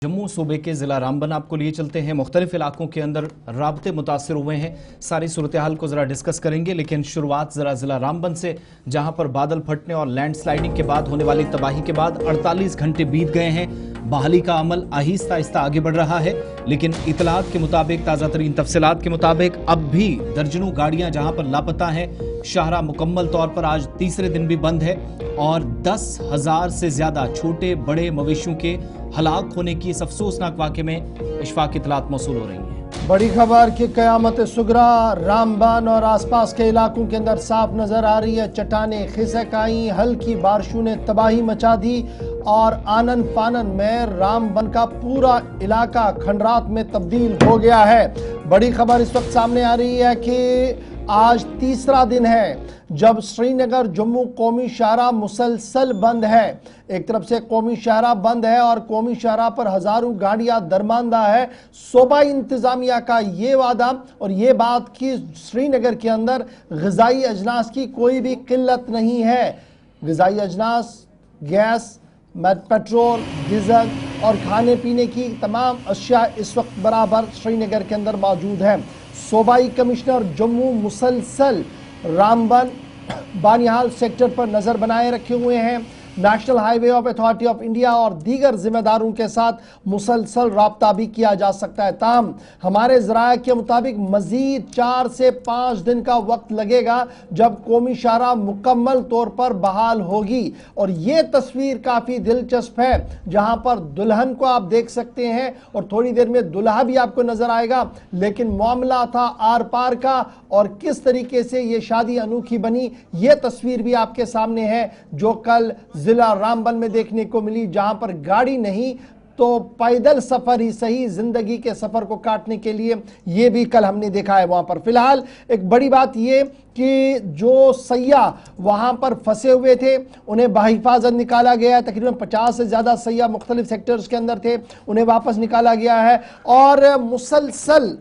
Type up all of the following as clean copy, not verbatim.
जम्मू सूबे के जिला रामबन आपको लिए चलते हैं। मुख्तलिफ इलाकों के अंदर राब्ते मुतासर हुए हैं। सारी सूरत हाल को जरा डिस्कस करेंगे, लेकिन शुरुआत जरा जिला रामबन से, जहां पर बादल फटने और लैंडस्लाइडिंग के बाद होने वाली तबाही के बाद 48 घंटे बीत गए हैं। बहाली का अमल आहिस्ता आहिस्ता आगे बढ़ रहा है, लेकिन इतलात के मुताबिक, ताज़ा तरीन तफसीलात के मुताबिक अब भी दर्जनों गाड़ियां जहां पर लापता हैं। शाहरा मुकम्मल तौर पर आज तीसरे दिन भी बंद है और 10,000 से ज्यादा छोटे बड़े मवेशियों के हलाक होने की इस अफसोसनाक वाक़े में इशफाक इतलात मौसूल हो रही हैं। बड़ी खबर कि क़यामत सुगरा रामबन और आसपास के इलाकों के अंदर साफ नजर आ रही है। चट्टानें खिसक आई, हल्की बारिशों ने तबाही मचा दी और आनन फानन में रामबन का पूरा इलाका खंडरात में तब्दील हो गया है। बड़ी खबर इस वक्त सामने आ रही है कि आज तीसरा दिन है जब श्रीनगर जम्मू कौमी शाहरा मुसलसल बंद है। एक तरफ से कौमी शाहरा बंद है और कौमी शाहरा पर हजारों गाड़ियां दरमांदा है। सूबाई इंतजामिया का ये वादा और ये बात कि श्रीनगर के अंदर ग़िज़ाई अजनास की कोई भी किल्लत नहीं है। ग़िज़ाई अजनास, गैस, पेट्रोल, डीजल और खाने पीने की तमाम अशिया इस वक्त बराबर श्रीनगर के अंदर मौजूद है। सूबाई कमिश्नर जम्मू मुसलसल रामबन बानिहाल सेक्टर पर नज़र बनाए रखे हुए हैं। National highway of authority of India और दीगर जिम्मेदारों के साथ मुसलसल राब्ता भी किया जा सकता है। ताहम हमारे ज़राए के मुताबिक मज़ीद 4 से 5 दिन का वक्त लगेगा जब कौमी शाहरा मुकम्मल तौर पर बहाल होगी। और ये तस्वीर काफ़ी दिलचस्प है, जहां पर दुल्हन को आप देख सकते हैं और थोड़ी देर में दुल्हा भी आपको नजर आएगा। लेकिन मामला था आर पार का और किस तरीके से ये शादी अनोखी बनी, ये तस्वीर भी आपके सामने है जो कल जिला रामबन में देखने को मिली, जहां पर गाड़ी नहीं तो पैदल सफर ही सही जिंदगी के सफर को काटने के लिए ये भी कल हमने देखा है वहां पर। फिलहाल एक बड़ी बात ये कि जो सैयाह वहां पर फंसे हुए थे उन्हें बाहिफाजत निकाला गया है। तकरीबन 50 से ज्यादा सैयाह मुख्तलिफ सेक्टर्स के अंदर थे, उन्हें वापस निकाला गया है और मुसलसल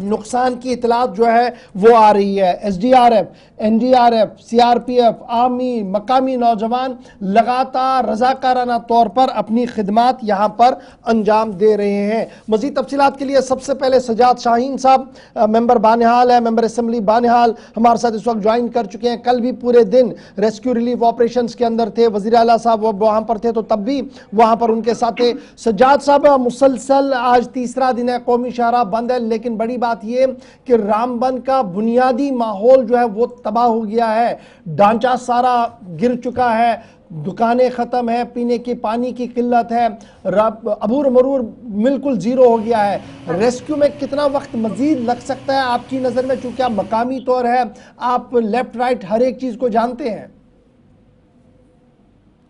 नुकसान की इतलात जो है वो आ रही है। SDRF, NDRF, CRPF, आर्मी, मकामी नौजवान लगातार रजाकाराना तौर पर अपनी खिदमात यहाँ पर अंजाम दे रहे हैं। मज़ीद तफसीलात के लिए सबसे पहले सजाद शाहीन साहब, मेंबर बानिहाल है, मेंबर असम्बली बानिहाल, हमारे साथ इस वक्त ज्वाइन कर चुके हैं। कल भी पूरे दिन रेस्क्यू रिलीफ ऑपरेशन के अंदर थे, वज़ीर आला साहब वो वहाँ पर थे तो तब भी वहाँ पर उनके साथ थे। सजाद साहब, मुसलसल आज तीसरा दिन है, कौमी शाहरा बंद है, लेकिन बड़ी बात यह कि रामबन का बुनियादी माहौल जो है वो तबाह हो गया है। ढांचा सारा गिर चुका है, दुकानें खत्म है, पीने की पानी की किल्लत है, अबूर मरूर बिल्कुल जीरो हो गया है। रेस्क्यू में कितना वक्त मजीद लग सकता है आपकी नजर में, चूंकि आप मकामी तौर है, आप लेफ्ट राइट हर एक चीज को जानते हैं।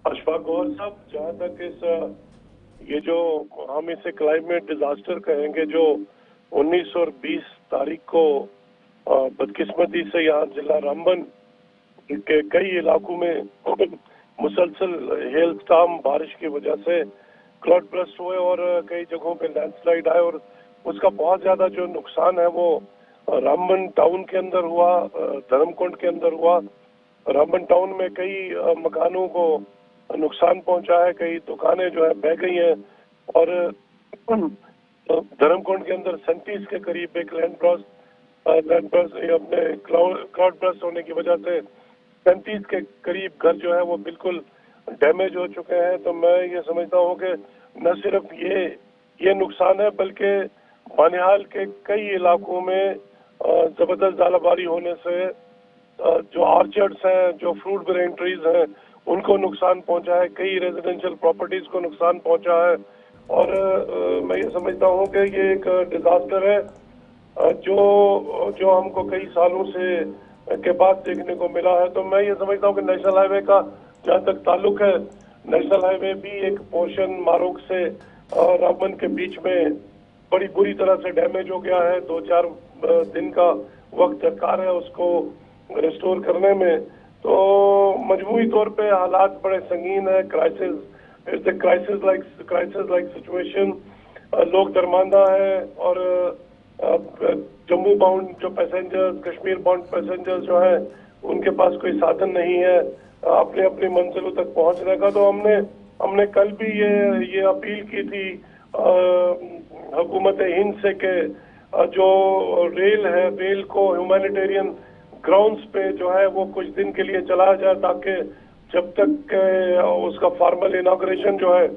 अशफाक गौर साहब, जहाँ तक ये जो हम इसे क्लाइमेट डिजास्टर कहेंगे, जो 19 और 20 तारीख को बदकिस्मती से यहाँ जिला रामबन के कई इलाकों में मुसलसल हेल स्टॉर्म बारिश की वजह से क्लाउड बर्स्ट हुए और कई जगहों पे लैंडस्लाइड आए और उसका बहुत ज्यादा जो नुकसान है वो रामबन टाउन के अंदर हुआ, धर्मकुंड के अंदर हुआ। रामबन टाउन में कई मकानों को नुकसान पहुंचा है, कई दुकानें जो है बह गई हैं और धर्मकुंड के अंदर 37 के करीब एक लैंड ब्रस्ट अपने क्लाउड बर्स्ट होने की वजह से 37 के करीब घर जो है वो बिल्कुल डैमेज हो चुके हैं। तो मैं ये समझता हूँ कि न सिर्फ ये नुकसान है, बल्कि बानिहाल के कई इलाकों में जबरदस्त ज़ालाबारी होने से जो ऑर्चर्ड्स हैं, जो फ्रूट ग्रेन ट्रीज हैं, उनको नुकसान पहुंचा है, कई रेजिडेंशियल प्रॉपर्टीज को नुकसान पहुंचा है। और मैं ये समझता हूँ कि ये एक डिजास्टर है जो हमको कई सालों से के बाद देखने को मिला है। तो मैं ये समझता हूँ कि नेशनल हाईवे का जहाँ तक ताल्लुक है, नेशनल हाईवे भी एक पोर्शन मारोक से रामबन के बीच में बड़ी बुरी तरह से डैमेज हो गया है। 2-4 दिन का वक्त दरकार है उसको रिस्टोर करने में। तो मजमूई तौर पे हालात बड़े संगीन है। It's a crisis like situation. लोग दरमांदा है और जम्मू बाउंड जो पैसेंजर्स, कश्मीर बाउंड पैसेंजर्स जो हैं, उनके पास कोई साधन नहीं है अपने अपनी मंजिलों तक पहुंचने का। तो हमने कल भी ये अपील की थी हुकूमत हिंद से के जो रेल है, रेल को ह्यूमैनिटेरियन ग्राउंड्स पे जो है वो कुछ दिन के लिए चलाया जाए, ताकि जब तक उसका फॉर्मल इनॉग्रेशन जो है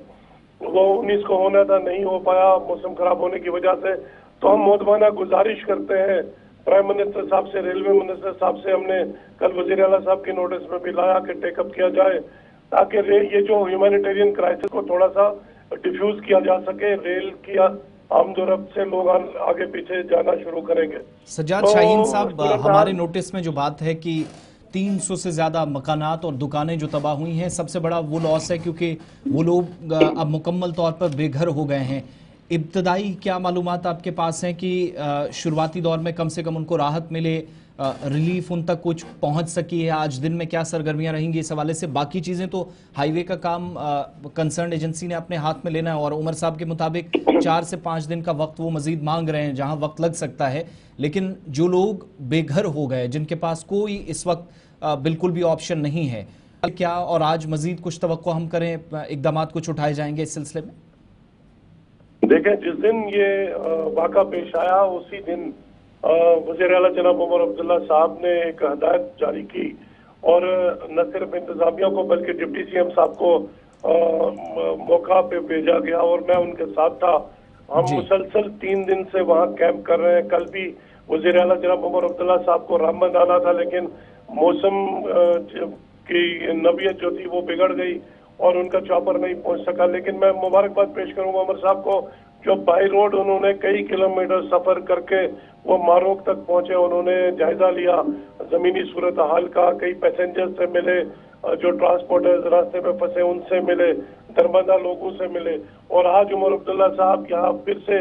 वो 19 को होना था, नहीं हो पाया मौसम खराब होने की वजह से। तो हम मोदमाना गुजारिश करते हैं प्राइम मिनिस्टर साहब से, रेलवे मिनिस्टर साहब से, हमने कल वजीर आला साहब की नोटिस में भी लाया कि टेकअप किया जाए, ताकि ये जो ह्यूमैनिटेरियन क्राइसिस को थोड़ा सा डिफ्यूज किया जा सके। रेल की आमदोरफ्त से लोग आगे पीछे जाना शुरू करेंगे। सज्जाद शाहीन साहब, हमारे नोटिस में जो बात है कि 300 से ज्यादा मकानात और दुकानें जो तबाह हुई हैं, सबसे बड़ा वो लॉस है क्योंकि वो लोग अब मुकम्मल तौर पर बेघर हो गए हैं। इब्तदाई क्या मालूमात आपके पास हैं कि शुरुआती दौर में कम से कम उनको राहत मिले, रिलीफ उन तक कुछ पहुंच सकी है? आज दिन में क्या सरगर्मियां रहेंगी इस हवाले से? बाकी चीज़ें तो हाईवे का काम कंसर्न एजेंसी ने अपने हाथ में लेना है, और उमर साहब के मुताबिक 4 से 5 दिन का वक्त वो मजीद मांग रहे हैं, जहां वक्त लग सकता है। लेकिन जो लोग बेघर हो गए, जिनके पास कोई इस वक्त बिल्कुल भी ऑप्शन नहीं है, क्या और आज मजीद कुछ तवक्को हम करें, इकदाम कुछ उठाए जाएंगे इस सिलसिले में? देखें, जिस दिन ये वाक़ा पेश आया उसी दिन वज़ीर आला जनाब उमर अब्दुल्ला साहब ने एक हदायत जारी की, और न सिर्फ इंतजामिया को बल्कि डिप्टी सीएम साहब को मौका पे भेजा गया, और मैं उनके साथ था। हम मुसलसल 3 दिन से वहाँ कैंप कर रहे हैं। कल भी वज़ीर आला जनाब उमर अब्दुल्ला साहब को रामबंद आना था, लेकिन मौसम की नबीयत जो थी वो बिगड़ गई और उनका चॉपर नहीं पहुंच सका। लेकिन मैं मुबारकबाद पेश करूंगा उमर साहब को, जो बाई रोड उन्होंने कई किलोमीटर सफर करके वो मारोक तक पहुंचे। उन्होंने जायजा लिया जमीनी सूरत हाल का, कई पैसेंजर से मिले, जो ट्रांसपोर्टर्स रास्ते में फंसे उनसे मिले, दरमदा लोगों से मिले, और आज उमर अब्दुल्ला साहब यहाँ फिर से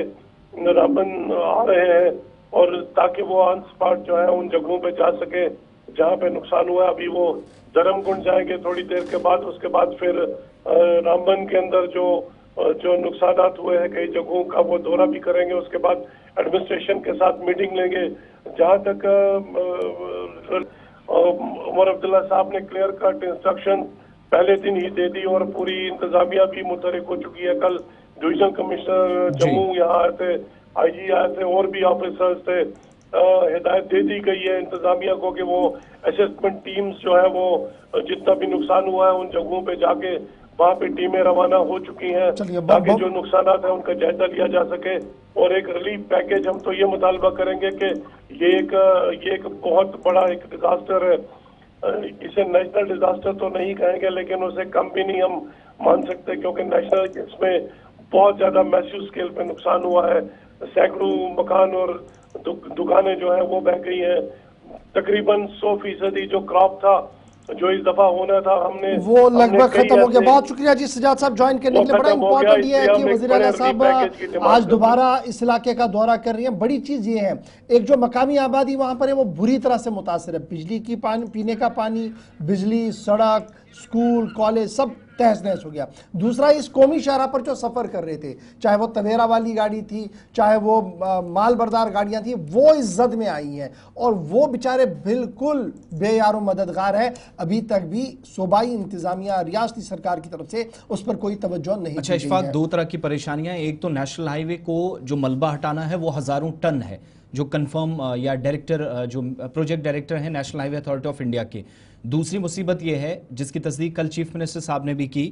रामबंद आ रहे हैं, और ताकि वो ऑन स्पॉट जो है उन जगहों पे जा सके जहाँ पे नुकसान हुआ। अभी वो धर्मकुंड जाएंगे थोड़ी देर के बाद, उसके बाद फिर रामबन के अंदर जो नुकसान हुए हैं कई जगहों का वो दौरा भी करेंगे। उसके बाद एडमिनिस्ट्रेशन के साथ मीटिंग लेंगे। जहाँ तक उमर अब्दुल्ला साहब ने क्लियर कट इंस्ट्रक्शन पहले दिन ही दे दी, और पूरी इंतजामिया भी मुतहरिक हो चुकी है। कल डिवीजन कमिश्नर जम्मू यहाँ आए थे, IG आए थे, और भी ऑफिसर्स थे। हिदायत दे दी गई है इंतजामिया को कि वो असेसमेंट टीम्स जो है वो जितना भी नुकसान हुआ है उन जगहों पे जाके वहाँ पे टीमें रवाना हो चुकी हैं, ताकि जो नुकसान है उनका जायजा लिया जा सके। और एक रिलीफ पैकेज हम तो ये मुतालबा करेंगे कि ये एक बहुत बड़ा एक डिजास्टर है। इसे नेशनल डिजास्टर तो नहीं कहेंगे, लेकिन उसे कम भी नहीं हम मान सकते, क्योंकि नेशनल इसमें बहुत ज्यादा मैसिव स्केल पे नुकसान हुआ है। सैकड़ों मकान और दुकानें जो है वो बह गई हैं। तकरीबन 100% जो क्रॉप था जो इस दफा होना था हमने वो लगभग खत्म हो गया। बहुत शुक्रिया जी सज्जाद साहब ज्वाइन करने के लिए। बड़ा इंपॉर्टेंट ये है कि वज़ीर आला साहब आज दोबारा इस इलाके का दौरा कर रही हैं। बड़ी चीज ये है, एक जो मकामी आबादी वहां पर है वो बुरी तरह से मुतासर है। बिजली की पीने का पानी, बिजली, सड़क, स्कूल, कॉलेज सब तहस नहस हो गया। दूसरा, इस कौमी शाहरा पर जो सफ़र कर रहे थे, चाहे वो तवेरा वाली गाड़ी थी, चाहे वो माल बरदार गाड़ियाँ थी, वो इस जद में आई हैं, और वो बेचारे बिल्कुल बेयारो मददगार है। अभी तक भी सूबाई इंतजामिया, रियासती सरकार की तरफ से उस पर कोई तवज्जो नहीं। अच्छा इशफाक, 2 तरह की परेशानियां, एक तो नेशनल हाईवे को जो मलबा हटाना है वो हज़ारों टन है, जो कंफर्म या डायरेक्टर, जो प्रोजेक्ट डायरेक्टर हैं national highway authority of India के। दूसरी मुसीबत यह है, जिसकी तस्दीक कल चीफ मिनिस्टर साहब ने भी की,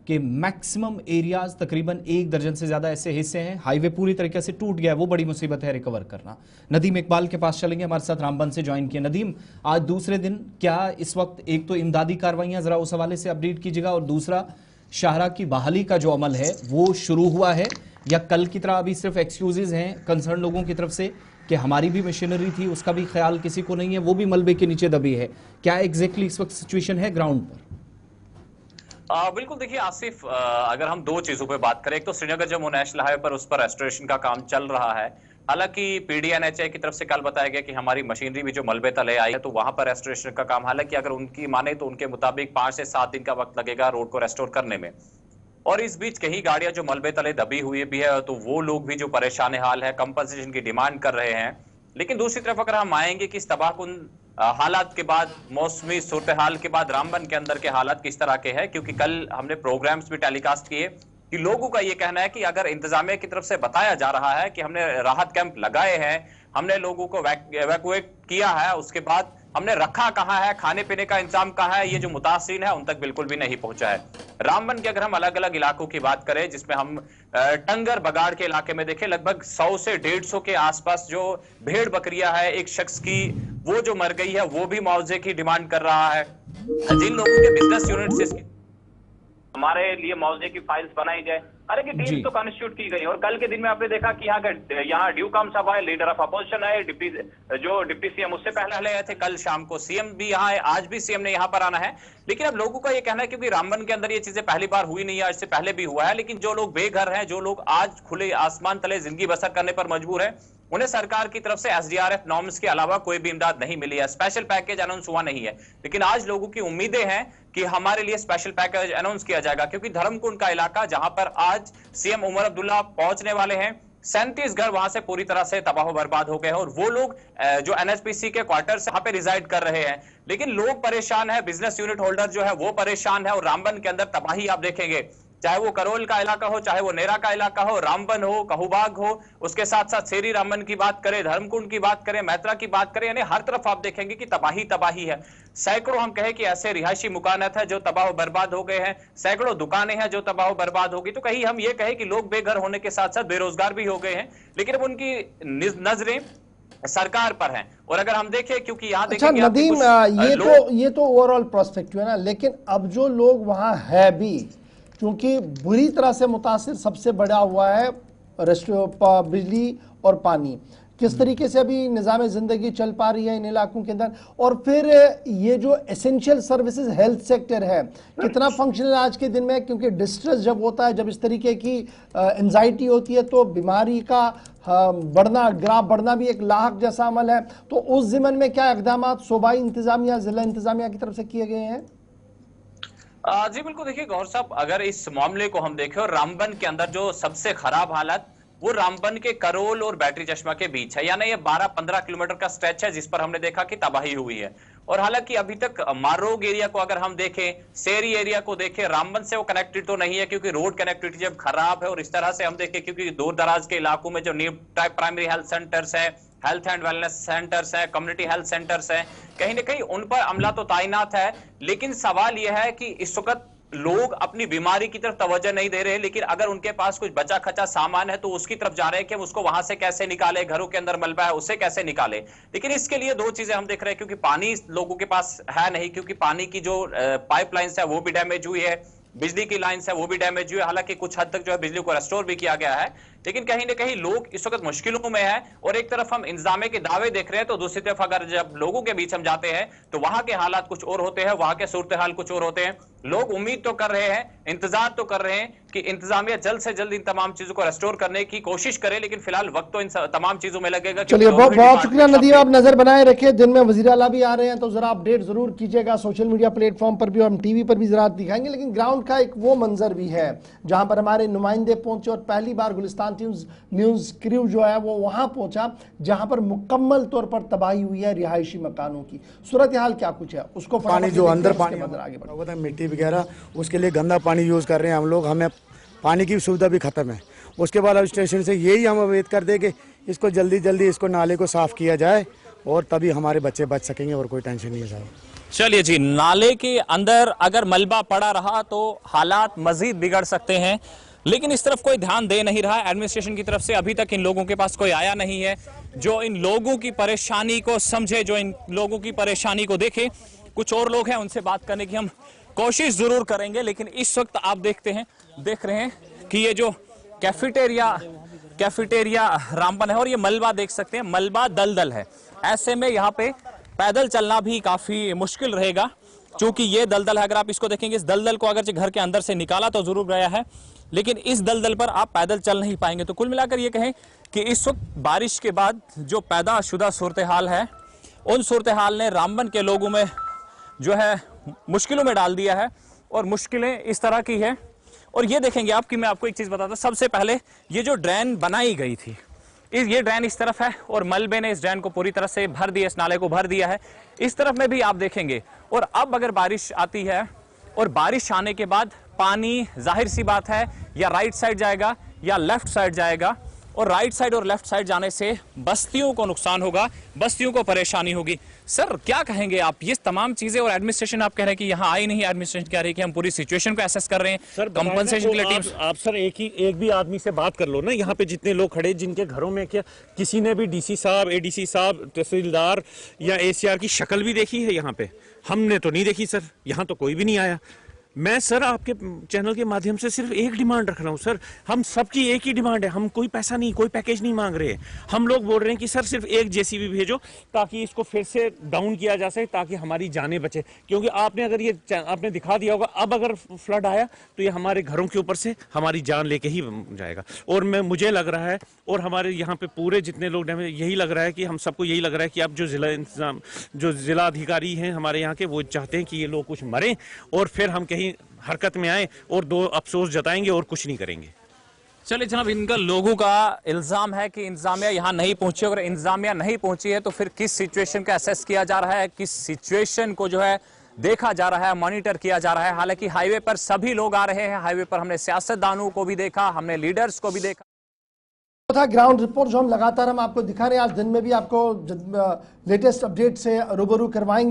कि मैक्सिमम एरियाज तकरीबन 1 दर्जन से ज़्यादा ऐसे हिस्से हैं, हाईवे पूरी तरीके से टूट गया है, वो बड़ी मुसीबत है रिकवर करना। नदीम इकबाल के पास चलेंगे, हमारे साथ रामबन से ज्वाइन किया। नदीम, आज दूसरे दिन क्या इस वक्त एक तो इमदादी कार्रवाइयाँ ज़रा उस हवाले से अपडेट कीजिएगा, और दूसरा शाहरा की बहाली का जो अमल है वो शुरू हुआ है, या कल की तरह अभी सिर्फ एक्सक्यूजेज हैं कंसर्न लोगों की तरफ से कि हमारी भी मशीनरी थी, उसका भी ख्याल किसी को नहीं है, वो भी मलबे के नीचे दबी है? क्या एग्जैक्टली इस वक्त सिचुएशन है ग्राउंड पर? बिल्कुल, देखिए आसिफ, अगर हम 2 चीजों पे बात करें, एक तो श्रीनगर जम्मू नेशनल हाईवे पर उस पर रेस्टोरेशन का काम चल रहा है। हालांकि PDNHI की तरफ से कल बताया गया कि हमारी मशीनरी भी जो मलबे तले आई है, तो वहां पर रेस्टोरेशन का काम, हालांकि अगर उनकी माने तो उनके मुताबिक 5 से 7 दिन का वक्त लगेगा रोड को रेस्टोर करने में। और इस बीच कई गाड़ियां जो मलबे तले दबी हुई भी है, तो वो लोग भी जो परेशान हाल है, कंपनसेशन की डिमांड कर रहे हैं। लेकिन दूसरी तरफ अगर हम आएंगे कि इस तबाहकुन हालात के बाद, मौसमी सूरत हाल के बाद रामबन के अंदर के हालात किस तरह के हैं, क्योंकि कल हमने प्रोग्राम्स भी टेलीकास्ट किए कि लोगों का ये कहना है कि अगर इंतजामिया की तरफ से बताया जा रहा है कि हमने राहत कैंप लगाए हैं, हमने लोगों को एवैक्यूएट किया है, उसके बाद हमने रखा कहाँ है, खाने पीने का इंतजाम कहाँ है, ये जो मुतासिरीन है उन तक बिल्कुल भी नहीं पहुंचा है। रामबन के अगर हम अलग अलग इलाकों की बात करें, जिसमें हम टंगर बगाड़ के इलाके में देखें, लगभग 100 से 150 के आसपास जो भेड़ बकरियां है एक शख्स की, वो जो मर गई है, वो भी मुआवजे की डिमांड कर रहा है। जिन लोगों के बिजनेस यूनिट से हमारे लिए मुआवजे की फाइल्स बनाई जाए, अरे की टीम तो कॉन्स्टिट्यूट की गई। और कल के दिन में आपने देखा कि यहाँ ड्यूकाम साहब आए, लीडर ऑफ अपोजिशन आए, डिप्टी सीएम उससे पहले आए थे, कल शाम को सीएम भी यहाँ आए, आज भी सीएम ने यहाँ पर आना है। लेकिन अब लोगों का ये कहना है क्योंकि रामबन के अंदर ये चीजें पहली बार हुई नहीं है, इससे पहले भी हुआ है, लेकिन जो लोग बेघर हैं, जो लोग आज खुले आसमान तले जिंदगी बसर करने पर मजबूर है, उन्हें सरकार की तरफ से एसडीआरएफ नॉर्म्स के अलावा कोई भी इमदाद नहीं मिली है, स्पेशल पैकेज अनाउंस हुआ नहीं है। लेकिन आज लोगों की उम्मीदें हैं कि हमारे लिए स्पेशल पैकेज अनाउंस किया जाएगा, क्योंकि धर्मकुंड का इलाका जहां पर आज सीएम उमर अब्दुल्ला पहुंचने वाले हैं, 37 घर वहां से पूरी तरह से तबाह बर्बाद हो गए हैं। और वो लोग जो एनएचपीसी के क्वार्टर से वहां पे रिजाइड कर रहे हैं, लेकिन लोग परेशान है, बिजनेस यूनिट होल्डर जो है वो परेशान है। और रामबन के अंदर तबाही आप देखेंगे, चाहे वो करोल का इलाका हो, चाहे वो नेरा का इलाका हो, रामबन हो, कहूबाग हो, उसके साथ साथ सेरी रामबन की बात करें, धर्मकुंड की बात करें, मैत्रा की बात करें, यानी हर तरफ आप देखेंगे कि तबाही है। सैकड़ों हम कहें कि ऐसे रिहायशी मुकानात है जो तबाह बर्बाद हो गए हैं, सैकड़ों दुकानें हैं जो तबाह बर्बाद हो गई। तो कहीं हम ये कहें कि लोग बेघर होने के साथ साथ बेरोजगार भी हो गए हैं, लेकिन अब उनकी नजरें सरकार पर हैं। और अगर हम देखें, क्योंकि यहाँ देखेंगे नदीम, ये तो ओवरऑल प्रोस्पेक्टिव है ना, लेकिन अब जो लोग वहां है भी, क्योंकि बुरी तरह से मुतासिर सबसे बड़ा हुआ है बिजली और पानी, किस तरीके से अभी निज़ाम ज़िंदगी चल पा रही है इन इलाकों के अंदर, और फिर ये जो एसेंशियल सर्विसेज हेल्थ सेक्टर है कितना फंक्शनल आज के दिन में, क्योंकि डिस्ट्रेस जब होता है, जब इस तरीके की एंजाइटी होती है, तो बीमारी का बढ़ना, ग्राफ बढ़ना भी एक लाहक जैसा अमल है। तो उस ज़िमन में क्या इक़दाम सूबाई इंतज़ामिया, ज़िला इंतज़ामिया की तरफ से किए गए हैं? जी बिल्कुल, देखिए गौर साहब, अगर इस मामले को हम देखें, और रामबन के अंदर जो सबसे खराब हालत वो रामबन के करोल और बैटरी चश्मा के बीच है, यानी ये 12-15 किलोमीटर का स्ट्रेच है जिस पर हमने देखा कि तबाही हुई है। और हालांकि अभी तक मारोग एरिया को अगर हम देखें, सेरी एरिया को देखें, रामबन से वो कनेक्टेड तो नहीं है, क्योंकि रोड कनेक्टिविटी जब खराब है, और इस तरह से हम देखें क्योंकि दूर दराज के इलाकों में जो new type primary health centres है, हेल्थ एंड वेलनेस सेंटर्स है, कम्युनिटी हेल्थ सेंटर्स है, कहीं ना कहीं उन पर अमला तो तैनात है। लेकिन सवाल यह है कि इस वक्त लोग अपनी बीमारी की तरफ तवज्जो नहीं दे रहे, लेकिन अगर उनके पास कुछ बचा खचा सामान है तो उसकी तरफ जा रहे हैं कि हम उसको वहां से कैसे निकाले, घरों के अंदर मलबा है उसे कैसे निकाले। लेकिन इसके लिए दो चीजें हम देख रहे हैं, क्योंकि पानी लोगों के पास है नहीं, क्योंकि पानी की जो पाइपलाइंस है वो भी डैमेज हुई है, बिजली की लाइन्स है वो भी डैमेज हुई है। हालांकि कुछ हद तक जो है बिजली को रेस्टोर भी किया गया है, लेकिन कहीं ना कहीं लोग इस वक्त मुश्किलों में है। और एक तरफ हम इंतजामे के दावे देख रहे हैं, तो दूसरी तरफ अगर जब लोगों के बीच हम जाते हैं तो वहां के हालात कुछ और होते हैं, वहां के सूरत हाल कुछ और होते हैं। लोग उम्मीद तो कर रहे हैं, इंतजार तो कर रहे हैं कि इंतजामिया जल्द से जल्द इन तमाम चीजों को रेस्टोर करने की कोशिश करे, लेकिन फिलहाल वक्त तो इन तमाम चीजों में लगेगा। चलिए, बहुत शुक्रिया नदीम, आप नजर बनाए रखिए। दिन में वजीर आला भी आ रहे हैं, तो जरा अपडेट जरूर कीजिएगा सोशल मीडिया प्लेटफॉर्म पर भी, और हम टीवी पर भी जरा दिखाएंगे। लेकिन ग्राउंड का एक वो मंजर भी है जहां पर हमारे नुमाइंदे पहुंचे, और पहली बार गुलिस्तान न्यूज क्रू जो है वो वहां पहुंचा जहां पर मुकम्मल तौर पर तबाही हुई है रिहायशी मकानों की। सूरत हाल क्या कुछ है उसको पानी जो अंदर पानी आगे बढ़ा मिट्टी वगैरह, उसके लिए गंदा पानी यूज़ कर रहे हैं हम लोग, हमें पानी की सुविधा भी ख़त्म है। उसके बाद अब स्टेशन से यही हम उम्मीद कर दें कि इसको जल्दी जल्दी इसको नाले को साफ़ किया जाए, और तभी हमारे बच्चे बच सकेंगे, और कोई टेंशन नहीं है साहब। चलिए जी, नाले के अंदर अगर मलबा पड़ा रहा तो हालात मजीद बिगड़ सकते हैं, लेकिन इस तरफ कोई ध्यान दे नहीं रहा। एडमिनिस्ट्रेशन की तरफ से अभी तक इन लोगों के पास कोई आया नहीं है जो इन लोगों की परेशानी को समझे, जो इन लोगों की परेशानी को देखे। कुछ और लोग हैं, उनसे बात करने की हम कोशिश जरूर करेंगे। लेकिन इस वक्त आप देख रहे हैं कि ये जो कैफेटेरिया रामबन है, और ये मलबा देख सकते हैं, मलबा दलदल है। ऐसे में यहाँ पे पैदल चलना भी काफी मुश्किल रहेगा, क्योंकि ये दलदल है। अगर आप इसको देखेंगे, इस दलदल को अगर घर के अंदर से निकाला तो जरूर गया है, लेकिन इस दलदल पर आप पैदल चल नहीं पाएंगे। तो कुल मिलाकर ये कहें कि इस वक्त बारिश के बाद जो पैदा शुदा सूरत हाल है, उन सूरत हाल ने रामबन के लोगों में जो है मुश्किलों में डाल दिया है, और मुश्किलें इस तरह की है। और ये देखेंगे आप कि मैं आपको एक चीज बताता हूं, सबसे पहले ये जो ड्रेन बनाई गई थी, ये ड्रेन इस तरफ है, और मलबे ने इस ड्रेन को पूरी तरह से भर दिया, इस नाले को भर दिया है। इस तरफ में भी आप देखेंगे। और अब अगर बारिश आती है, और बारिश आने के बाद पानी जाहिर सी बात है या राइट साइड जाएगा या लेफ्ट साइड जाएगा, और राइट साइड और लेफ्ट साइड जाने से बस्तियों को नुकसान होगा, बस्तियों को परेशानी होगी। सर क्या कहेंगे आप, ये तमाम चीजें, और एडमिनिस्ट्रेशन आप कह रहे हैं कि यहाँ आई नहीं, एडमिनिस्ट्रेशन कह रही है कि हम पूरी सिचुएशन को एसेस कर रहे हैं, सर कंपनसेशन के लिए टीम्स। आप सर एक भी आदमी से बात कर लो ना, यहाँ पे जितने लोग खड़े, जिनके घरों में क्या किसी ने भी डीसी साहब, एडीसी साहब, तहसीलदार या एसीआर की शक्ल भी देखी है? यहाँ पे हमने तो नहीं देखी सर, यहाँ तो कोई भी नहीं आया। मैं सर आपके चैनल के माध्यम से सिर्फ एक डिमांड रख रहा हूं सर, हम सबकी एक ही डिमांड है, हम कोई पैसा नहीं, कोई पैकेज नहीं मांग रहे हैं। हम लोग बोल रहे हैं कि सर सिर्फ एक जेसीबी भेजो ताकि इसको फिर से डाउन किया जा सके, ताकि हमारी जानें बचे। क्योंकि आपने अगर ये आपने दिखा दिया होगा, अब अगर फ्लड आया तो ये हमारे घरों के ऊपर से हमारी जान लेके ही जाएगा। और मुझे लग रहा है, और हमारे यहाँ पे पूरे जितने लोग डैमेज, यही लग रहा है कि हम सबको यही लग रहा है कि अब जो जिला अधिकारी हैं हमारे यहाँ के, वो चाहते हैं कि ये लोग कुछ मरें और फिर हम कहीं हरकत में आए और दो अफसोस जताएंगे और कुछ नहीं करेंगे। चलिए जनाब, इनका लोगों का इल्जाम है कि इंतजामिया यहाँ नहीं पहुंची। अगर इंतजामिया नहीं पहुंची है तो फिर किस सिचुएशन का असेस किया जा रहा है, किस सिचुएशन को जो है देखा जा रहा है, मॉनिटर किया जा रहा है। हालांकि हाईवे पर सभी लोग आ रहे हैं, हाईवे पर हमने सियासतदानों को भी देखा, हमने लीडर्स को भी देखा। था ग्राउंड रिपोर्ट जो हम लगातार हम आपको दिखा रहे हैं, आज दिन में भी आपको लेटेस्ट अपडेट से रूबरू करवाएंगे।